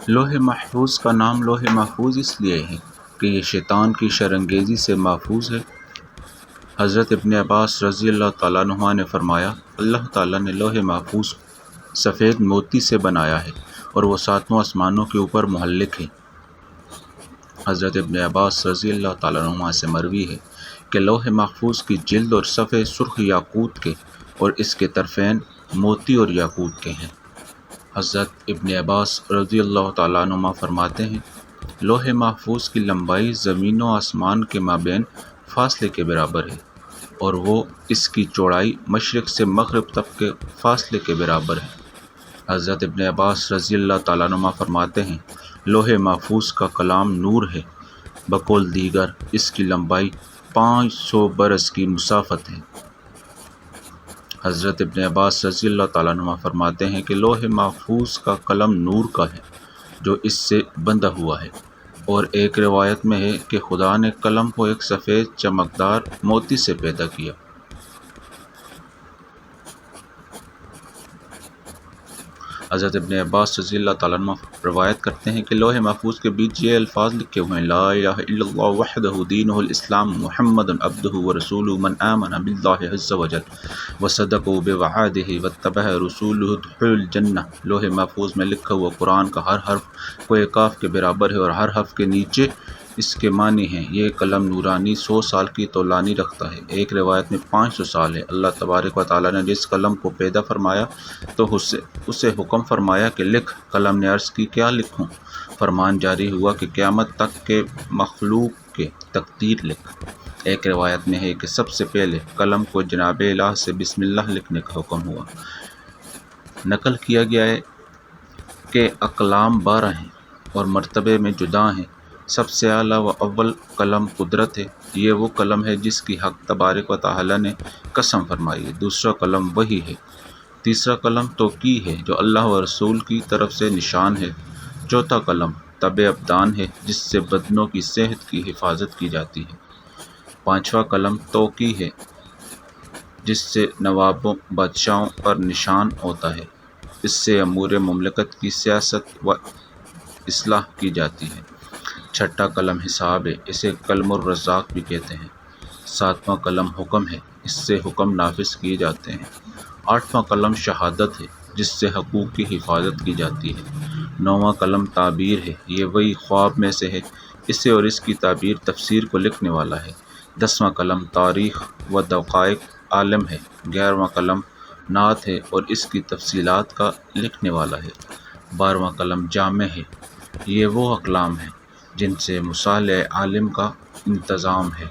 لوح محفوظ کا نام لوح محفوظ اس لیے ہے کہ یہ شیطان کی شرانگیزی سے محفوظ ہے۔ حضرت ابن عباس رضی اللہ تعالیٰ عنہما نے فرمایا، اللہ تعالیٰ نے لوح محفوظ سفید موتی سے بنایا ہے اور وہ ساتوں آسمانوں کے اوپر محلق ہے۔ حضرت ابن عباس رضی اللہ تعالیٰ عنہما سے مروی ہے کہ لوح محفوظ کی جلد اور صفحے سرخ یاقوت کے اور اس کے طرفین موتی اور یاقوت کے ہیں۔ حضرت ابن عباس رضی اللہ تعالیٰ عنہما فرماتے ہیں، لوح محفوظ کی لمبائی زمین و آسمان کے مابین فاصلے کے برابر ہے اور وہ اس کی چوڑائی مشرق سے مغرب تک کے فاصلے کے برابر ہے۔ حضرت ابن عباس رضی اللہ تعالیٰ عنہما فرماتے ہیں، لوح محفوظ کا کلام نور ہے، بقول دیگر اس کی لمبائی 500 برس کی مسافت ہے۔ حضرت ابن عباس رضی اللہ تعالیٰ عنہما فرماتے ہیں کہ لوح محفوظ کا قلم نور کا ہے جو اس سے بندھا ہوا ہے، اور ایک روایت میں ہے کہ خدا نے قلم کو ایک سفید چمکدار موتی سے پیدا کیا۔ حضرت ابن عباس رضی اللہ تعالیٰ عنہ روایت کرتے ہیں کہ لوح محفوظ کے بیچ یہ الفاظ لکھے ہوئے ہیں، لا الہ الا اللہ وحدہ دینہ الاسلام محمد عبدہ ورسولہ من آمن باللہ عز وجل وصدق بوعدہ واتبع رسولہ دخل الجنہ۔ لوح محفوظ میں لکھا ہوا قرآن کا ہر حرف کوہ کاف کے برابر ہے اور ہر حرف کے نیچے اس کے معنی ہیں۔ یہ قلم نورانی 100 سال کی طولانی رکھتا ہے، ایک روایت میں 500 سال ہے۔ اللہ تبارک و تعالیٰ نے جس قلم کو پیدا فرمایا تو اسے حکم فرمایا کہ لکھ۔ قلم نے عرض کی، کیا لکھوں؟ فرمان جاری ہوا کہ قیامت تک کے مخلوق کے تقدیر لکھ۔ ایک روایت میں ہے کہ سب سے پہلے قلم کو جناب الہ سے بسم اللہ لکھنے کا حکم ہوا۔ نقل کیا گیا ہے کہ اقلام 12 ہیں اور مرتبے میں جدا ہیں۔ سب سے اعلیٰ و اول قلم قدرت ہے، یہ وہ قلم ہے جس کی حق تبارک و تعالیٰ نے قسم فرمائی ہے۔ دوسرا قلم وحی ہے۔ تیسرا قلم توقیع ہے جو اللہ و رسول کی طرف سے نشان ہے۔ چوتھا قلم طب ابدان ہے جس سے بدنوں کی صحت کی حفاظت کی جاتی ہے۔ پانچواں قلم توقیع ہے جس سے نوابوں بادشاہوں پر نشان ہوتا ہے، اس سے امور مملکت کی سیاست و اصلاح کی جاتی ہے۔ چھٹا قلم حساب ہے، اسے قلم الرزاق بھی کہتے ہیں۔ ساتواں قلم حکم ہے، اس سے حکم نافذ کیے جاتے ہیں۔ آٹھواں قلم شہادت ہے جس سے حقوق کی حفاظت کی جاتی ہے۔ نوواں قلم تعبیر ہے، یہ وہی خواب میں سے ہے، اسے اور اس کی تعبیر تفسیر کو لکھنے والا ہے۔ 10واں قلم تاریخ و دقائق عالم ہے۔ 11واں قلم نعت ہے اور اس کی تفصیلات کا لکھنے والا ہے۔ 12واں قلم جامع ہے، یہ وہ اقلام ہیں جن سے مصالح عالم کا انتظام ہے۔